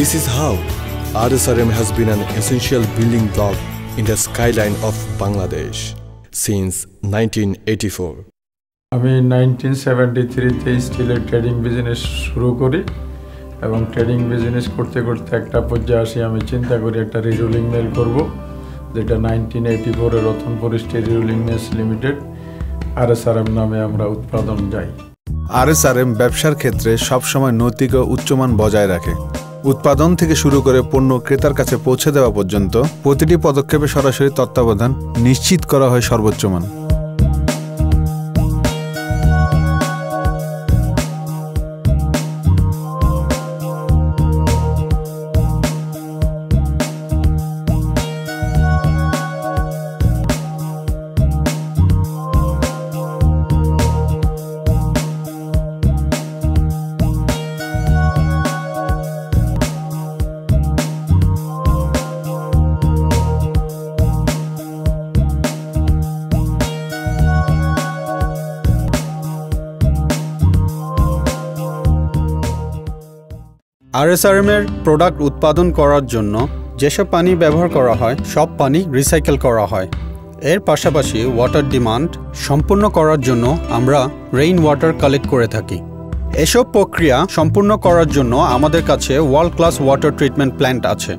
This is how RSRM has been an essential building block in the skyline of Bangladesh since 1984. আমি 1973 স্টিলের trading business শুরু করি এবং trading business করতে করতে একটা পর্যায়ে আসি আমি চিন্তা করি একটা রিরোলিং মিল করব, যেটা 1984 এর Ratanpur Steel Rerolling Mills Limited RSRM নামে আমরা উৎপাদন যাই। RSRM ব্যবসার ক্ষেত্রে সবসময় নৈতিক ও উচ্চমান বজায় রাখে। উৎপাদন থেকে শুরু করে পণ্য ক্রেতার কাছে পৌঁছে দেওয়া পর্যন্ত প্রতিটি পদক্ষেপে সরাসরি তত্ত্বাবধান নিশ্চিত করা হয় সর্বোচ্চ মান। RSRM এর প্রোডাক্ট উৎপাদন করার জন্য যেসব পানি ব্যবহার করা হয় সব পানি রিসাইকেল করা হয়। এর পাশাপাশি ওয়াটার ডিমান্ড সম্পূর্ণ করার জন্য আমরা রেইন ওয়াটার কালেক্ট করে থাকি। এসব প্রক্রিয়া সম্পূর্ণ করার জন্য আমাদের কাছে world class water treatment plant আছে।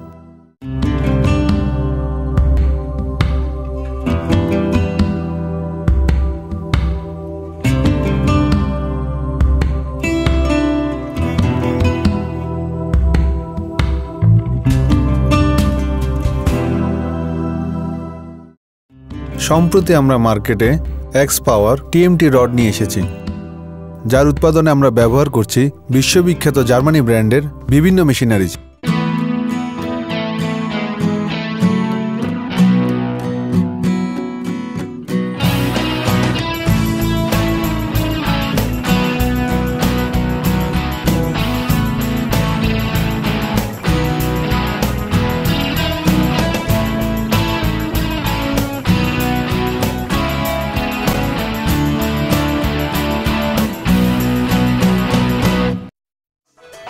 সম্প্রতি আমরা মার্কেটে এক্স পাওয়ার TMT রড নিয়ে এসেছি, যার উৎপাদনে আমরা ব্যবহার করছি বিশ্ববিখ্যাত জার্মানি ব্র্যান্ডের বিভিন্ন মেশিনারিজ।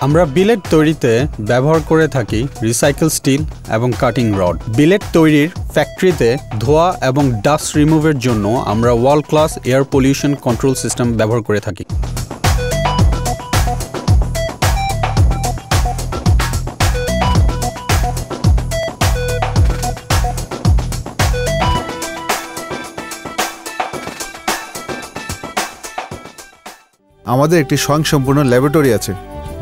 আমরা বিলেট তৈরিতে ব্যবহার করে থাকি রিসাইকেল স্টিল এবং কাটিং রড। বিলেট তৈরির ফ্যাক্টরিতে ধোঁয়া এবং ডাস্ট রিমুভের জন্য আমরা world class air pollution control system ব্যবহার করে থাকি। আমাদের একটি স্বয়ংসম্পূর্ণ ল্যাবরেটরি আছে,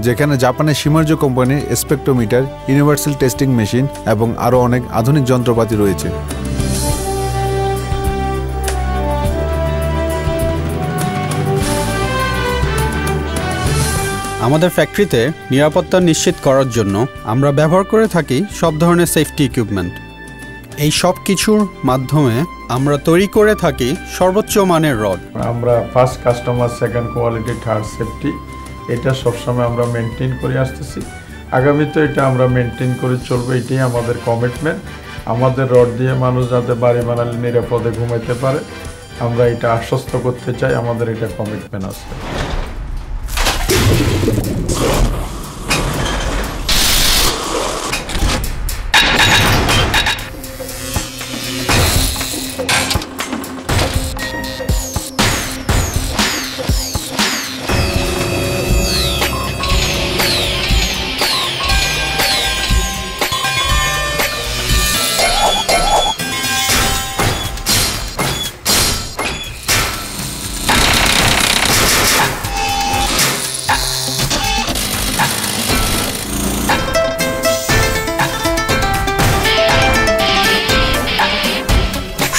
যেখানে জাপানের শিমার্জো কোম্পানির স্পেকট্রোমিটার, ইউনিভার্সাল টেস্টিং মেশিন এবং আরও অনেক আধুনিক যন্ত্রপাতি রয়েছে। আমাদের ফ্যাক্টরিতে নিরাপত্তা নিশ্চিত করার জন্য আমরা ব্যবহার করে থাকি সব ধরনের সেফটি ইকুইপমেন্ট। এই সব কিছুর মাধ্যমে আমরা তৈরি করে থাকি সর্বোচ্চ মানের রড। আমরা first customer, second quality, third safety, এটা সবসময় আমরা মেনটেন করে আসতেছি। আগামীতে এটা আমরা মেনটেন করে চলবো, এটাই আমাদের কমিটমেন্ট। আমাদের রড দিয়ে মানুষ যাতে বাড়ি বানালে নিরাপদে ঘুমাইতে পারে, আমরা এটা আশ্বস্ত করতে চাই, আমাদের এটা কমিটমেন্ট আছে।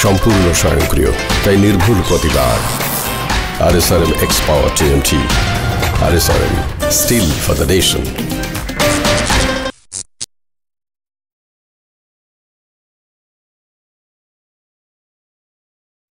সম্পূর্ণ স্বয়ংক্রিয়, তাই নির্ভুল প্রতিবাদ। RSRM X Power TMT, RSRM, Steel for the Nation.